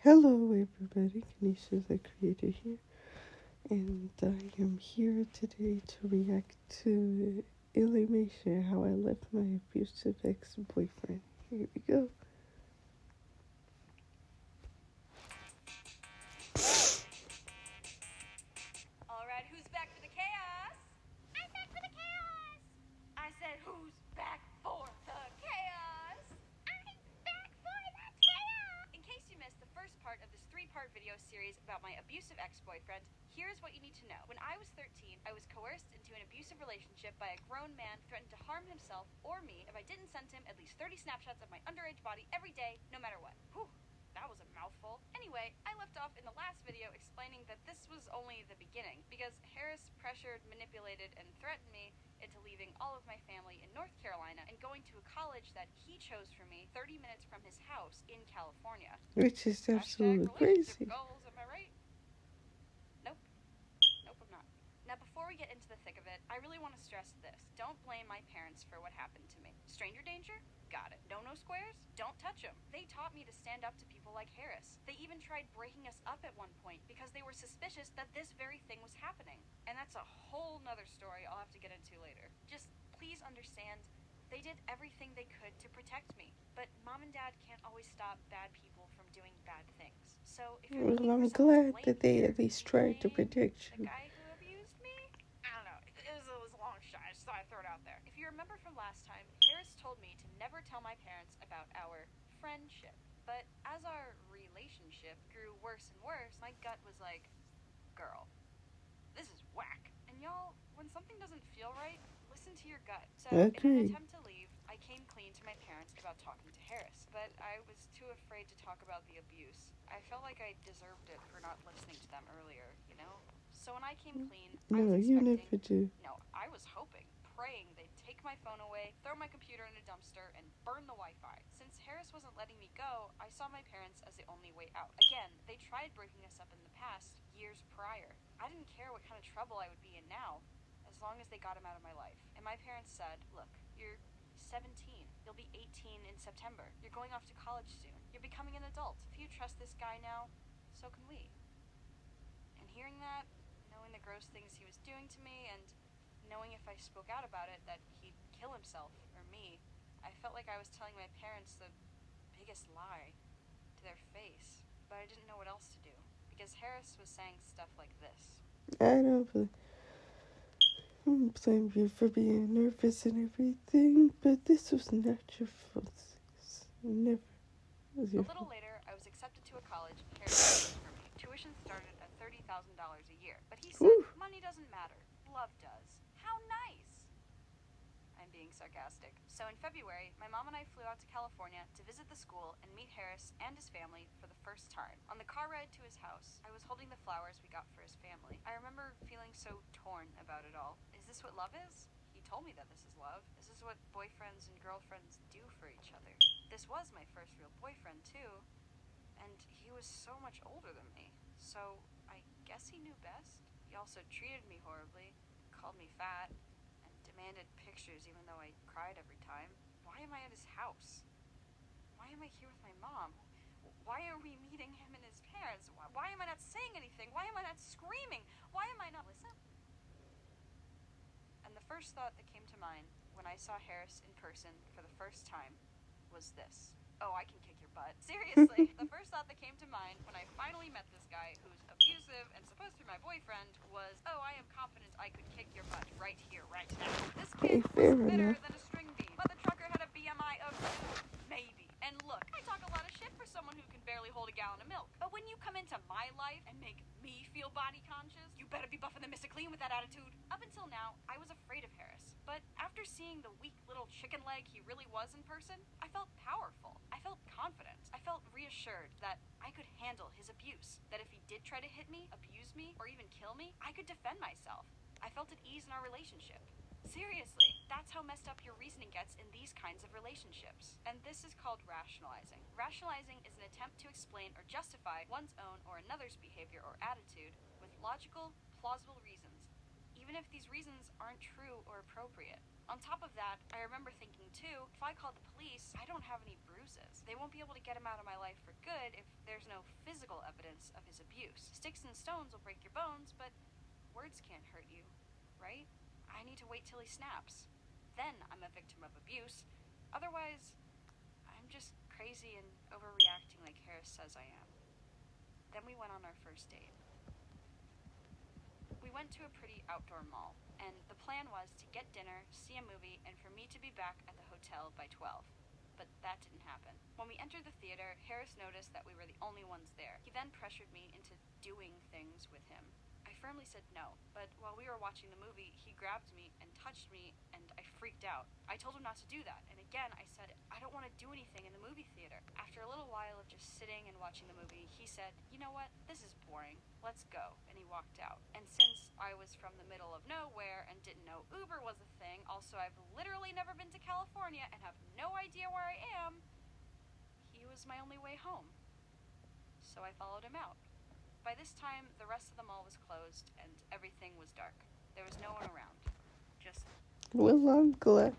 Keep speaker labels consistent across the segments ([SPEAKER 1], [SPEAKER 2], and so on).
[SPEAKER 1] Hello, everybody. Kanisha, the creator here, and I am here today to react to illymation, how I left my abusive ex-boyfriend. Here we go.
[SPEAKER 2] Alright, who's back for the chaos?
[SPEAKER 3] I'm back for the chaos!
[SPEAKER 2] I said, who's back for the chaos?
[SPEAKER 3] I'm back for the chaos!
[SPEAKER 2] In case you missed the first part of this 3-part video series about my abusive ex-boyfriend, here's what you need to know. When I was 13, I was coerced into an abusive relationship by a grown man who threatened to harm himself or me if I didn't send him at least 30 snapshots of my underage body every day, no matter what. Whew. That was a mouthful. Anyway, I left off in the last video explaining that this was only the beginning, because Harris pressured, manipulated, and threatened me into leaving all of my family in North Carolina and going to a college that he chose for me 30 minutes from his house in California.
[SPEAKER 1] Which is absolutely crazy.
[SPEAKER 2] Goals, am I right? Nope, I'm not. Now, before we get into the thick of it, I really want to stress this. Don't blame my parents for what happened to me. Stranger danger? Got it. No squares? Don't touch them. They taught me to stand up to people like Harris. They even tried breaking us up at one point because they were suspicious that this very thing was happening. And that's a whole nother story I'll have to get into later. Just please understand, they did everything they could to protect me. But mom and dad can't always stop bad people from doing bad things. So if you're
[SPEAKER 1] Well, I'm glad that they at least tried to protect
[SPEAKER 2] the
[SPEAKER 1] you.
[SPEAKER 2] guy who abused me, I don't know. It was a long shot. I just thought I'd throw it out there. If you remember from last time, Harris told me to never tell my parents about our friendship. But as our relationship grew worse and worse, my gut was like, girl, this is whack. And y'all, when something doesn't feel right, listen to your gut. So in an attempt to leave, I came clean to my parents about talking to Harris. But I was too afraid to talk about the abuse. I felt like I deserved it for not listening to them earlier, you know? So when I came clean, I was
[SPEAKER 1] you
[SPEAKER 2] expecting...
[SPEAKER 1] never do.
[SPEAKER 2] No, I was hoping, praying they'd take my phone away, throw my computer in a dumpster, and burn the Wi-Fi. Since Harris wasn't letting me go, I saw my parents as the only way out. Again, they tried breaking us up in the past, years prior. I didn't care what kind of trouble I would be in now, as long as they got him out of my life. And my parents said, look, you're 17. You'll be 18 in September. You're going off to college soon. You're becoming an adult. If you trust this guy now, so can we. And hearing that, knowing the gross things he was doing to me, and knowing if I spoke out about it that he'd kill himself or me, I felt like I was telling my parents the biggest lie to their face. But I didn't know what else to do, because Harris was saying stuff like this.
[SPEAKER 1] I don't blame you for being nervous and everything, but this was not your fault. Never was your fault.
[SPEAKER 2] A little later, I was accepted to a college Harris chose for me. Tuition started at $30,000 a year, but he said, money doesn't matter, love does. How nice! I'm being sarcastic. So in February, my mom and I flew out to California to visit the school and meet Harris and his family for the first time. On the car ride to his house, I was holding the flowers we got for his family. I remember feeling so torn about it all. Is this what love is? He told me that this is love. This is what boyfriends and girlfriends do for each other. This was my first real boyfriend, too. And he was so much older than me. So I guess he knew best. He also treated me horribly, called me fat, and demanded pictures even though I cried every time. Why am I at his house? Why am I here with my mom? Why are we meeting him and his parents? Why am I not saying anything? Why am I not screaming? Why am I not listening? And the first thought that came to mind when I saw Harris in person for the first time was this. Oh, I can kick your butt. Seriously, the first thought that came to mind when I finally met this guy who's abusive and supposed to be my boyfriend was, oh, I am confident I could kick your butt right here, right now. This kid was fitter than a string bean, but the trucker had a BMI of 2, maybe. And look, I talk a lot of shit for someone who can barely hold a gallon of milk. But when you come into my life and make me feel body conscious, you better be buffing the Mr. Clean with that attitude. Up until now, I was afraid of Harris. But after seeing the weak little chicken leg he really was in person, I felt powerful. I felt confident. I felt reassured that I could handle his abuse. That if he did try to hit me, abuse me, or even kill me, I could defend myself. I felt at ease in our relationship. Seriously, that's how messed up your reasoning gets in these kinds of relationships. And this is called rationalizing. Rationalizing is an attempt to explain or justify one's own or another's behavior or attitude with logical, plausible reasons, even if these reasons aren't true or appropriate. On top of that, I remember thinking too, if I call the police, I don't have any bruises. They won't be able to get him out of my life for good if there's no physical evidence of his abuse. Sticks and stones will break your bones, but words can't hurt you, right? I need to wait till he snaps. Then I'm a victim of abuse. Otherwise, I'm just crazy and overreacting like Harris says I am. Then we went on our first date. We went to a pretty outdoor mall, and the plan was to get dinner, see a movie, and for me to be back at the hotel by 12. But that didn't happen. When we entered the theater, Harris noticed that we were the only ones there. He then pressured me into doing things with him. I firmly said no, but while we were watching the movie, he grabbed me and touched me, and I freaked out. I told him not to do that, and again I said, I don't want to do anything in the movie theater. After a little while of just sitting and watching the movie, he said, you know what, this is boring, let's go, and he walked out. And since I was from the middle of nowhere and didn't know Uber was a thing, also I've literally never been to California and have no idea where I am, he was my only way home. So I followed him out. By this time, the rest of the mall was closed and everything was dark. There was no one around. Just
[SPEAKER 1] Well, I'm glad.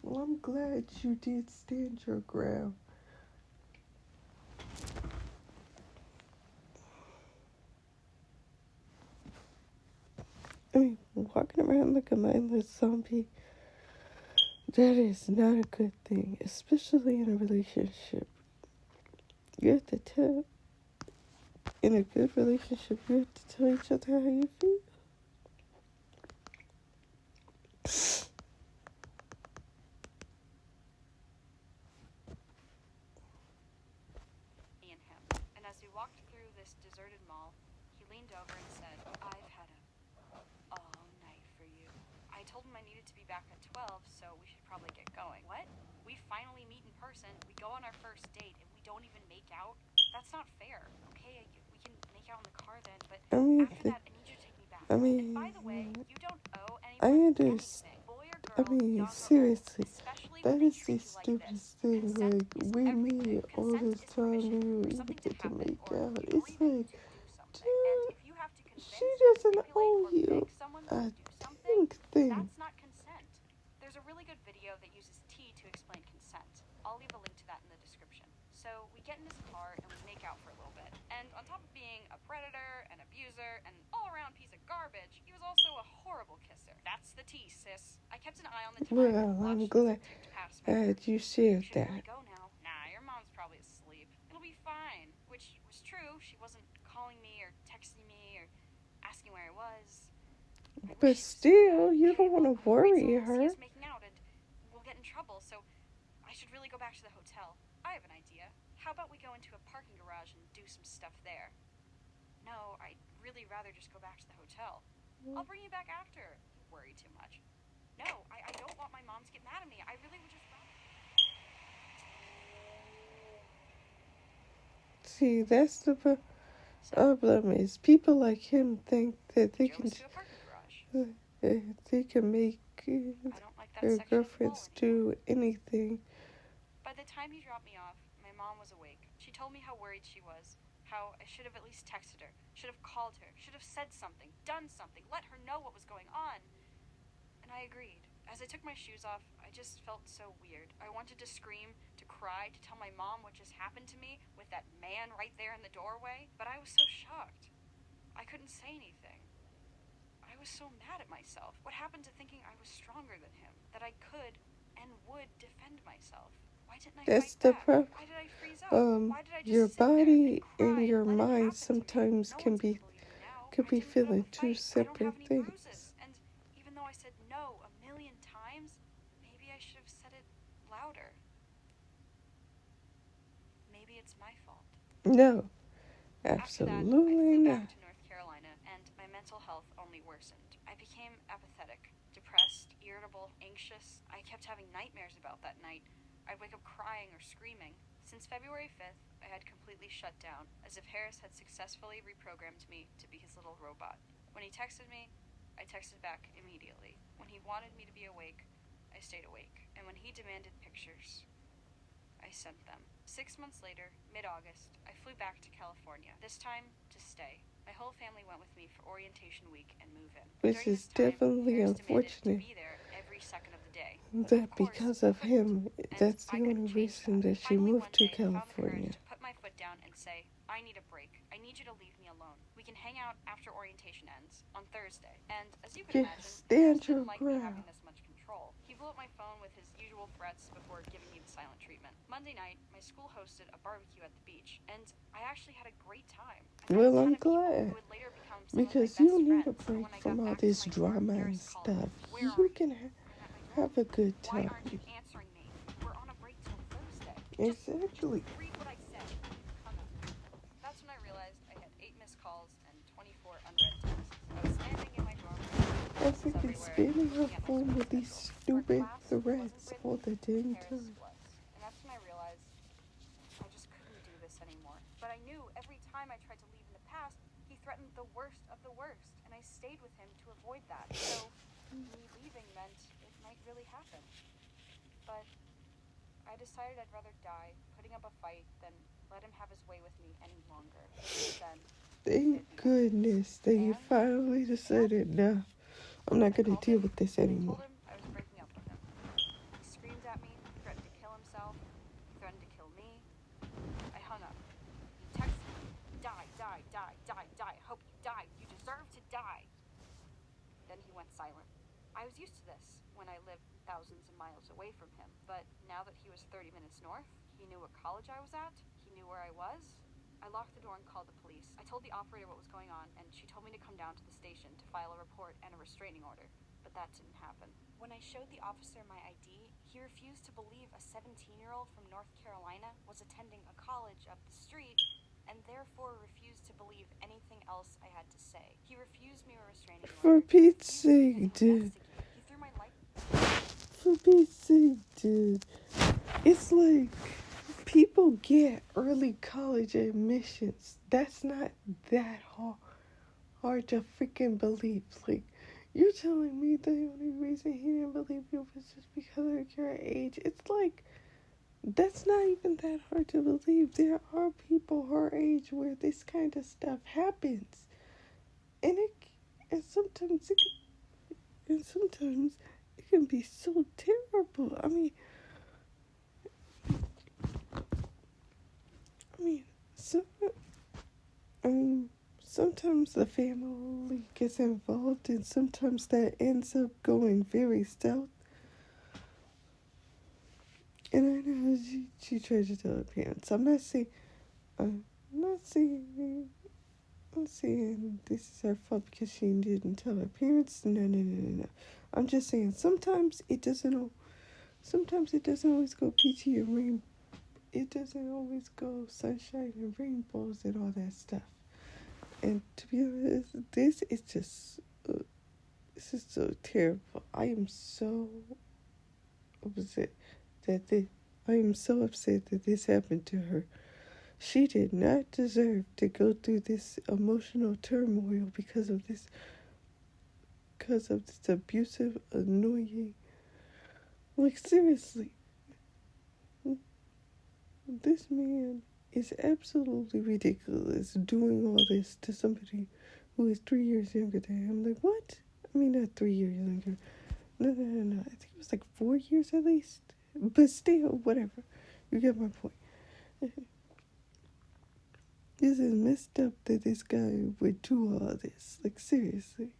[SPEAKER 1] Well, I'm glad you did stand your ground. I mean, walking around like a mindless zombie, that is not a good thing, especially in a relationship. You have to tell, in a good relationship, you have to tell each other how you feel.
[SPEAKER 2] me and him. And as we walked through this deserted mall, he leaned over and said, I've had a all night for you. I told him I needed to be back at 12, so we should probably get going. What? We finally meet in person, we go on our first date, and we don't even make out? That's not fair. Okay, we can make out in the car then, but after that, I need you to take me back. And by the way, you don't owe
[SPEAKER 1] I
[SPEAKER 2] anyone
[SPEAKER 1] understand.
[SPEAKER 2] anything. Boy or
[SPEAKER 1] I
[SPEAKER 2] girl,
[SPEAKER 1] mean,
[SPEAKER 2] young or old,
[SPEAKER 1] seriously,
[SPEAKER 2] especially
[SPEAKER 1] that
[SPEAKER 2] when they
[SPEAKER 1] is the
[SPEAKER 2] treat you like this.
[SPEAKER 1] stupidest thing.
[SPEAKER 2] Consent
[SPEAKER 1] Like,
[SPEAKER 2] is
[SPEAKER 1] we
[SPEAKER 2] everything.
[SPEAKER 1] meet all
[SPEAKER 2] Consent
[SPEAKER 1] this
[SPEAKER 2] is
[SPEAKER 1] time,
[SPEAKER 2] permission
[SPEAKER 1] we
[SPEAKER 2] for
[SPEAKER 1] even
[SPEAKER 2] something to
[SPEAKER 1] get to
[SPEAKER 2] happen
[SPEAKER 1] make
[SPEAKER 2] or
[SPEAKER 1] out.
[SPEAKER 2] for
[SPEAKER 1] It's
[SPEAKER 2] you
[SPEAKER 1] like,
[SPEAKER 2] to do something. And if you have to
[SPEAKER 1] she
[SPEAKER 2] convince,
[SPEAKER 1] doesn't
[SPEAKER 2] manipulate,
[SPEAKER 1] owe
[SPEAKER 2] or
[SPEAKER 1] you
[SPEAKER 2] beg someone to
[SPEAKER 1] a
[SPEAKER 2] do something,
[SPEAKER 1] pink thing.
[SPEAKER 2] that's not consent. There's a really good video that uses T to explain consent. I'll leave a link to that in the description. So we get in his car and we make out for a little bit. And on top of being a predator, an abuser, and an all-around piece of garbage, he was also a horrible kisser. That's the T, sis. I kept an eye on the time.
[SPEAKER 1] Well, I'm glad you shared
[SPEAKER 2] Should
[SPEAKER 1] that.
[SPEAKER 2] really go now. Nah, your mom's probably asleep. It'll be fine. Which was true. She wasn't calling me or texting me or asking where I was.
[SPEAKER 1] But still, you don't want to worry her.
[SPEAKER 2] See us making out and we'll get in trouble, so I should really go back to the hotel. I have an idea. How about we go into a parking garage and do some stuff there? No, I'd really rather just go back to the hotel. I'll bring you back after. You worry too much. No, I don't want my mom to get mad at me. I really would just rather.
[SPEAKER 1] See, that's the problem is people like him think that they can,
[SPEAKER 2] To a parking garage.
[SPEAKER 1] they can make
[SPEAKER 2] I don't like that
[SPEAKER 1] their
[SPEAKER 2] section of the mall
[SPEAKER 1] girlfriends
[SPEAKER 2] anymore.
[SPEAKER 1] do anything.
[SPEAKER 2] By the time he dropped me off, my mom was awake. She told me how worried she was, how I should have at least texted her, should have called her, should have said something, done something, let her know what was going on. And I agreed. As I took my shoes off, I just felt so weird. I wanted to scream, to cry, to tell my mom what just happened to me with that man right there in the doorway, but I was so shocked. I couldn't say anything. I was so mad at myself. What happened to thinking I was stronger than him? That I could and would defend myself? Why didn't I
[SPEAKER 1] That's
[SPEAKER 2] fight
[SPEAKER 1] the
[SPEAKER 2] back?
[SPEAKER 1] problem.
[SPEAKER 2] Why did I freeze up? Why did I just
[SPEAKER 1] Your
[SPEAKER 2] sit there
[SPEAKER 1] body
[SPEAKER 2] and cry
[SPEAKER 1] and your
[SPEAKER 2] let it
[SPEAKER 1] mind
[SPEAKER 2] happen to me?
[SPEAKER 1] sometimes
[SPEAKER 2] No
[SPEAKER 1] can
[SPEAKER 2] one's
[SPEAKER 1] be
[SPEAKER 2] gonna believe me now.
[SPEAKER 1] could
[SPEAKER 2] I
[SPEAKER 1] be
[SPEAKER 2] didn't put up
[SPEAKER 1] feeling
[SPEAKER 2] a
[SPEAKER 1] two
[SPEAKER 2] fight. I don't have
[SPEAKER 1] separate
[SPEAKER 2] any
[SPEAKER 1] things.
[SPEAKER 2] bruises. And even though I said no a million times, maybe I should have said it louder. Maybe it's my fault.
[SPEAKER 1] No,
[SPEAKER 2] After that, I
[SPEAKER 1] absolutely
[SPEAKER 2] flew
[SPEAKER 1] not.
[SPEAKER 2] back to North Carolina, and my mental health only worsened. I became apathetic, depressed, irritable, anxious. I kept having nightmares about that night. I'd wake up crying or screaming. Since February 5th, I had completely shut down, as if Harris had successfully reprogrammed me to be his little robot. When he texted me, I texted back immediately. When he wanted me to be awake, I stayed awake. And when he demanded pictures, I sent them. 6 months later, mid-August, I flew back to California, this time to stay. My whole family went with me for orientation week and move-in.
[SPEAKER 1] Which
[SPEAKER 2] During
[SPEAKER 1] is
[SPEAKER 2] this time,
[SPEAKER 1] definitely
[SPEAKER 2] Harris demanded to
[SPEAKER 1] unfortunate
[SPEAKER 2] be there every second of the day.
[SPEAKER 1] that
[SPEAKER 2] Of course,
[SPEAKER 1] because
[SPEAKER 2] I
[SPEAKER 1] of him,
[SPEAKER 2] couldn't, and
[SPEAKER 1] that's
[SPEAKER 2] I
[SPEAKER 1] the
[SPEAKER 2] couldn't
[SPEAKER 1] only
[SPEAKER 2] change
[SPEAKER 1] reason that she
[SPEAKER 2] Finally,
[SPEAKER 1] moved
[SPEAKER 2] one
[SPEAKER 1] to
[SPEAKER 2] day, I found the courage
[SPEAKER 1] California.
[SPEAKER 2] to put my foot down and say, I need a break. I need you to leave me alone. We can hang out after orientation ends on Thursday. And as you can imagine,
[SPEAKER 1] Yes,
[SPEAKER 2] Harris
[SPEAKER 1] stand your
[SPEAKER 2] didn't like me having
[SPEAKER 1] ground.
[SPEAKER 2] this much control. He blew up my phone with his usual threats before giving me the silent treatment. Monday night, my school hosted a barbecue at the beach, and I actually had a great time. I met
[SPEAKER 1] Well,
[SPEAKER 2] a ton
[SPEAKER 1] I'm
[SPEAKER 2] of people
[SPEAKER 1] glad.
[SPEAKER 2] who would later become some
[SPEAKER 1] Because
[SPEAKER 2] of my
[SPEAKER 1] you
[SPEAKER 2] best
[SPEAKER 1] need a
[SPEAKER 2] friends. But
[SPEAKER 1] break
[SPEAKER 2] when I
[SPEAKER 1] from
[SPEAKER 2] got
[SPEAKER 1] all
[SPEAKER 2] back to
[SPEAKER 1] this
[SPEAKER 2] my dorm,
[SPEAKER 1] drama and
[SPEAKER 2] Harris called me.
[SPEAKER 1] stuff.
[SPEAKER 2] Where
[SPEAKER 1] You
[SPEAKER 2] are
[SPEAKER 1] can
[SPEAKER 2] you? And at my
[SPEAKER 1] have
[SPEAKER 2] dorm,
[SPEAKER 1] a good
[SPEAKER 2] why aren't you
[SPEAKER 1] time.
[SPEAKER 2] answering me? We're on a break till Thursday.
[SPEAKER 1] Exactly.
[SPEAKER 2] Just read what I said. Hung up. That's when I realized I had 8 missed calls and 24 unread texts. I was standing in my dorm room,
[SPEAKER 1] I was thinking
[SPEAKER 2] everywhere,
[SPEAKER 1] spinning her
[SPEAKER 2] looking at my
[SPEAKER 1] phone
[SPEAKER 2] school
[SPEAKER 1] with these
[SPEAKER 2] schedule. Where
[SPEAKER 1] stupid
[SPEAKER 2] class
[SPEAKER 1] threads
[SPEAKER 2] wasn't
[SPEAKER 1] all
[SPEAKER 2] written,
[SPEAKER 1] the dang
[SPEAKER 2] Harris
[SPEAKER 1] time.
[SPEAKER 2] was. And that's when I realized I just couldn't do this anymore. But I knew every time I tried to leave in the past, he threatened the worst of the worst, and I stayed with him to avoid that. So me leaving meant it might really happen. But I decided I'd rather die putting up a fight than let him have his way with me any longer. Then,
[SPEAKER 1] Thank goodness that you finally decided, no, I'm not going to deal with this
[SPEAKER 2] I
[SPEAKER 1] anymore.
[SPEAKER 2] told him I was breaking up with him. He screamed at me, threatened to kill himself, threatened to kill me. I hung up. He texted me, die, die, die, die, die. I hope you die. You deserve to die. Then he went silent. I was used to this when I lived thousands of miles away from him, but now that he was 30 minutes north, he knew what college I was at, he knew where I was. I locked the door and called the police. I told the operator what was going on, and she told me to come down to the station to file a report and a restraining order, but that didn't happen. When I showed the officer my ID, he refused to believe a 17-year-old from North Carolina was attending a college up the street, and therefore refused to believe anything else I had to say. He refused me a restraining
[SPEAKER 1] For
[SPEAKER 2] order.
[SPEAKER 1] Pete's sake, dude.
[SPEAKER 2] He threw my life.
[SPEAKER 1] For Pete's sake, dude. It's like people get early college admissions. That's not that hard to freaking believe. Like, you're telling me the only reason he didn't believe you was just because of your age? It's like, that's not even that hard to believe. There are people her age where this kind of stuff happens. And sometimes it can be so terrible. I mean, so, sometimes the family gets involved, and sometimes that ends up going very south. And I know she tried to tell her parents. I'm not saying this is her fault because she didn't tell her parents. No. I'm just saying sometimes it doesn't always go peachy and rainbow. It doesn't always go sunshine and rainbows and all that stuff. And to be honest, this is so terrible. I am so upset that this happened to her. She did not deserve to go through this emotional turmoil because of this abusive, annoying. Like, seriously, this man is absolutely ridiculous doing all this to somebody who is 3 years younger than him. Like, what? I mean, not 3 years younger. No. I think it was like 4 years at least. But still, whatever. You get my point. This is messed up that this guy would do all this. Like, seriously.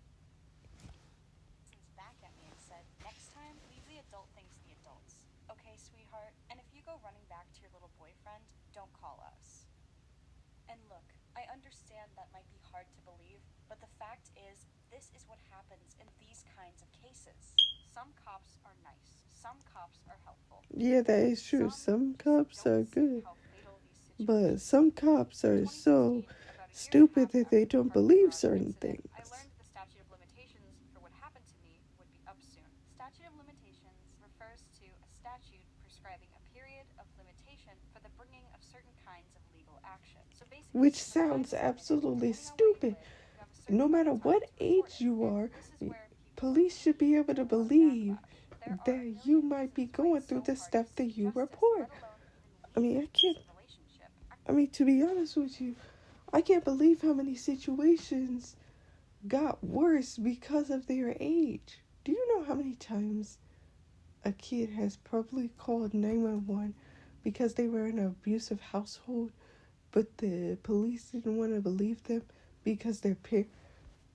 [SPEAKER 2] Back at me and said, next time, leave the adult things to the adults. Okay, sweetheart? And if you go running back to your little boyfriend, don't call us. And look, I understand that might be hard to believe, but the fact is, this is what happens in these kinds of cases. Some cops are nice. Some cops are helpful.
[SPEAKER 1] Yeah, that is true. Some cops are good. But some cops are so stupid that they don't believe certain things.
[SPEAKER 2] I learned the statute of limitations for what happened to me would be up soon. Statute of limitations refers to a statute prescribing a period of limitation for the bringing of certain kinds of legal action. So basically,
[SPEAKER 1] which sounds absolutely stupid. No matter what age you are, police should be able to believe that you might be going through the stuff that you report. I mean, I can't.
[SPEAKER 2] abusive relationship.
[SPEAKER 1] I mean, to be honest with you, I can't believe how many situations got worse because of their age. Do you know how many times a kid has probably called 911 because they were in an abusive household, but the police didn't want to believe them because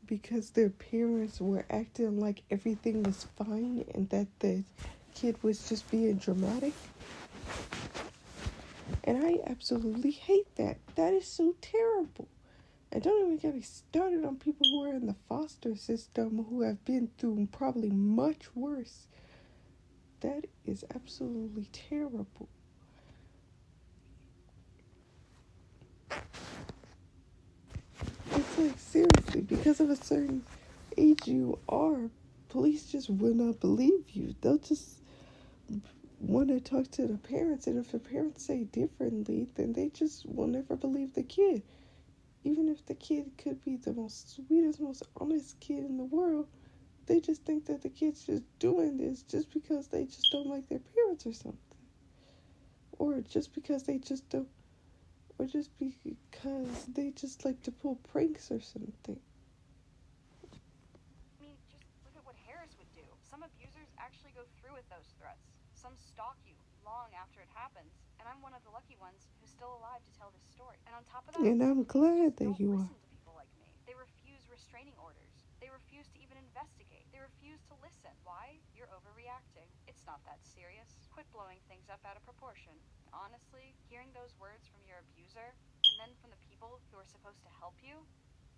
[SPEAKER 1] because their parents were acting like everything was fine and that the kid was just being dramatic? And I absolutely hate that. That is so terrible. And don't even get me started on people who are in the foster system who have been through probably much worse. That is absolutely terrible. It's like, seriously, because of a certain age you are, police just will not believe you. They'll just want to talk to the parents, and if the parents say differently, then they just will never believe the kid. Even if the kid could be the most sweetest, most honest kid in the world, they just think that the kid's just doing this just because they just don't like their parents or something. Or just because they just don't, or just because they just like to pull pranks or something.
[SPEAKER 2] I mean, just look at what Harris would do. Some abusers actually go through with those threats. Some stalk you long after it happens, and I'm one of the lucky ones who's still alive to tell this story. And on top of that,
[SPEAKER 1] And I'm glad that
[SPEAKER 2] don't
[SPEAKER 1] you are.
[SPEAKER 2] listen to people like me. They refuse restraining orders. They refuse to even investigate. They refuse to listen. Why? You're overreacting. It's not that serious. Quit blowing things up out of proportion. Honestly, hearing those words from your abuser, and then from the people who are supposed to help you,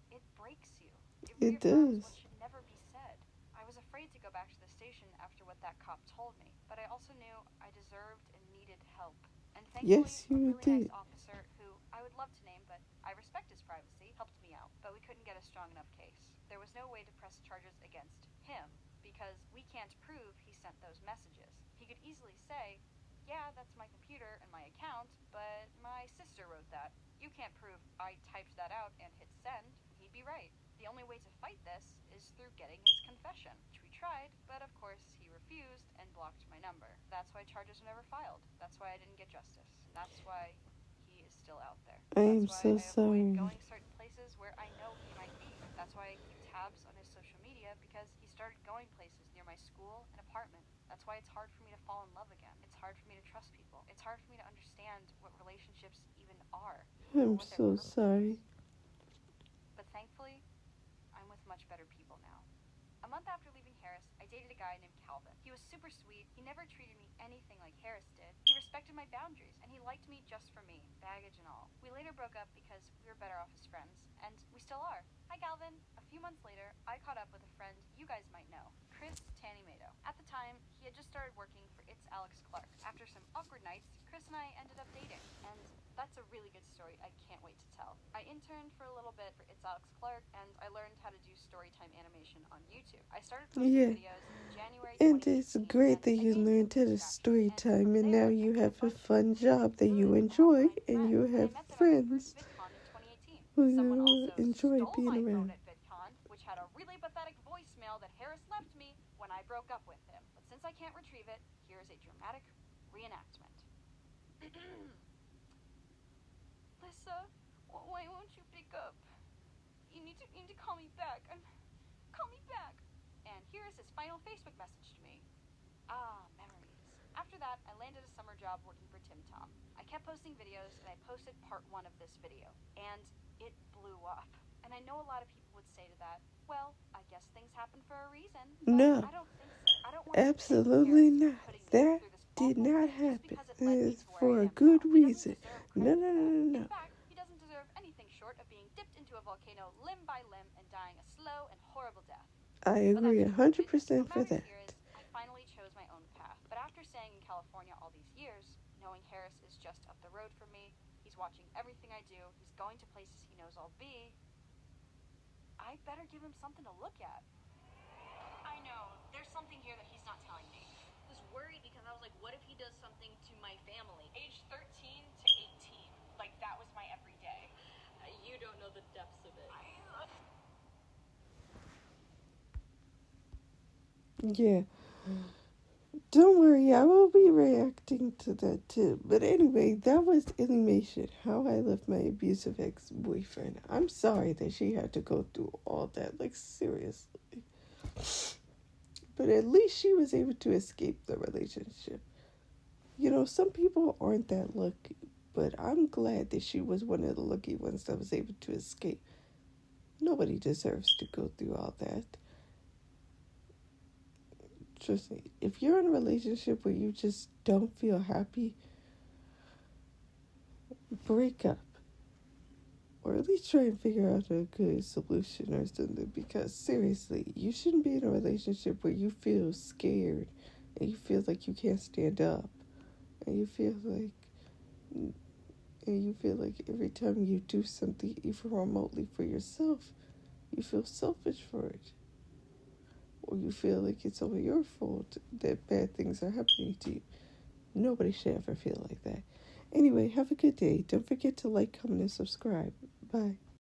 [SPEAKER 2] it breaks you. It
[SPEAKER 1] It
[SPEAKER 2] reaffirms
[SPEAKER 1] does.
[SPEAKER 2] what should never be said. I was afraid to go back to the station after what that cop told me, but I also knew I deserved and needed help. And thankfully,
[SPEAKER 1] Yes,
[SPEAKER 2] a
[SPEAKER 1] you
[SPEAKER 2] really
[SPEAKER 1] did.
[SPEAKER 2] nice officer who I would love to name, but I respect his privacy, helped me out. But we couldn't get a strong enough case. There was no way to press charges against him because we can't prove he sent those messages. He could easily say, yeah, that's my computer and my account, but my sister wrote that. You can't prove I typed that out and hit send. He'd be right. The only way to fight this is through getting his confession, which we tried, but of course he refused and blocked my number. That's why charges were never filed. That's why I didn't get justice. That's why he is still out there.
[SPEAKER 1] I
[SPEAKER 2] That's
[SPEAKER 1] am
[SPEAKER 2] why
[SPEAKER 1] so
[SPEAKER 2] I avoid
[SPEAKER 1] sorry.
[SPEAKER 2] going certain places where I know he might be. That's why I keep tabs on his social media, because he started going places near my school and apartment. That's why it's hard for me to fall in love again. It's hard for me to trust people. It's hard for me to understand what relationships even are, or
[SPEAKER 1] I'm
[SPEAKER 2] what their
[SPEAKER 1] so
[SPEAKER 2] purpose
[SPEAKER 1] sorry.
[SPEAKER 2] is. But thankfully, I'm with much better people now. A month after leaving Harris, I dated a guy named Calvin. He was super sweet. He never treated me anything like Harris did. He respected my boundaries, and he liked me just for me, baggage and all. We later broke up because we were better off as friends, and we still are. Hi, Calvin. A few months later, I caught up with a friend you guys might know, Chris Tanimato. At the time, he had just started working for It's Alex Clark. After some awkward nights, Chris and I ended up dating, and that's a really good story I can't wait to tell. I interned for a little bit for It's Alex Clark, and I learned how to do storytime animation on YouTube. I started posting
[SPEAKER 1] Yeah.
[SPEAKER 2] videos in January
[SPEAKER 1] And it's
[SPEAKER 2] 2018,
[SPEAKER 1] great
[SPEAKER 2] and
[SPEAKER 1] that
[SPEAKER 2] I
[SPEAKER 1] you
[SPEAKER 2] gained
[SPEAKER 1] learned how
[SPEAKER 2] some
[SPEAKER 1] to
[SPEAKER 2] traction.
[SPEAKER 1] story
[SPEAKER 2] And
[SPEAKER 1] time,
[SPEAKER 2] from
[SPEAKER 1] and
[SPEAKER 2] there,
[SPEAKER 1] now
[SPEAKER 2] I
[SPEAKER 1] you
[SPEAKER 2] met
[SPEAKER 1] have
[SPEAKER 2] a
[SPEAKER 1] a
[SPEAKER 2] bunch of
[SPEAKER 1] fun job that you
[SPEAKER 2] good
[SPEAKER 1] enjoy,
[SPEAKER 2] online
[SPEAKER 1] and
[SPEAKER 2] friends,
[SPEAKER 1] you
[SPEAKER 2] and I
[SPEAKER 1] have
[SPEAKER 2] met them at my first
[SPEAKER 1] friends
[SPEAKER 2] VidCon in 2018. Someone
[SPEAKER 1] who
[SPEAKER 2] also
[SPEAKER 1] enjoy
[SPEAKER 2] stole
[SPEAKER 1] being
[SPEAKER 2] my phone
[SPEAKER 1] around.
[SPEAKER 2] at VidCon, which had a really pathetic voicemail that Harris left me when I broke up with him. But since I can't retrieve it, here is a dramatic reenactment. Lisa, why won't you pick up? You need to call me back. Call me back. And here is his final Facebook message to me. Ah, memories. After that, I landed a summer job working for Tim Tom. I kept posting videos, and I posted part 1 of this video, and it blew up. And I know a lot of people would say to that, well, I guess things happen for a reason, but
[SPEAKER 1] No,
[SPEAKER 2] I don't think so. I don't want to pin
[SPEAKER 1] absolutely
[SPEAKER 2] Harris for
[SPEAKER 1] not.
[SPEAKER 2] putting me
[SPEAKER 1] That
[SPEAKER 2] through this
[SPEAKER 1] did
[SPEAKER 2] awful
[SPEAKER 1] not
[SPEAKER 2] thing just
[SPEAKER 1] happen.
[SPEAKER 2] because it
[SPEAKER 1] It
[SPEAKER 2] led me
[SPEAKER 1] is
[SPEAKER 2] to where
[SPEAKER 1] for
[SPEAKER 2] I
[SPEAKER 1] a
[SPEAKER 2] am now.
[SPEAKER 1] good
[SPEAKER 2] He doesn't
[SPEAKER 1] reason.
[SPEAKER 2] deserve
[SPEAKER 1] No,
[SPEAKER 2] credit
[SPEAKER 1] no,
[SPEAKER 2] for
[SPEAKER 1] no,
[SPEAKER 2] that.
[SPEAKER 1] no,
[SPEAKER 2] In
[SPEAKER 1] no.
[SPEAKER 2] fact, he doesn't deserve anything short of being dipped into a volcano limb by limb and dying a slow and horrible death.
[SPEAKER 1] I
[SPEAKER 2] But that's
[SPEAKER 1] agree
[SPEAKER 2] short-sighted.
[SPEAKER 1] 100%
[SPEAKER 2] What
[SPEAKER 1] for
[SPEAKER 2] matters
[SPEAKER 1] that.
[SPEAKER 2] here is I finally chose my own path. But after staying in California all these years, knowing Harris is just up the road from me, he's watching everything I do, he's going to places he knows I'll be, I better give him something to look at. I know, there's something here that he's not telling me. I was worried because I was like, what if he does something to my family? Age 13 to 18. Like, that was my everyday. You don't know the depths of it.
[SPEAKER 1] Yeah. Don't worry, I will be reacting to that too. But anyway, that was illymation, how I left my abusive ex-boyfriend. I'm sorry that she had to go through all that, like seriously. But at least she was able to escape the relationship. You know, some people aren't that lucky, but I'm glad that she was one of the lucky ones that was able to escape. Nobody deserves to go through all that. Trust me, if you're in a relationship where you just don't feel happy, break up. Or at least try and figure out a good solution or something. Because seriously, you shouldn't be in a relationship where you feel scared and you feel like you can't stand up. And you feel like every time you do something even remotely for yourself, you feel selfish for it. Or you feel like it's all your fault that bad things are happening to you. Nobody should ever feel like that. Anyway, have a good day. Don't forget to like, comment, and subscribe. Bye.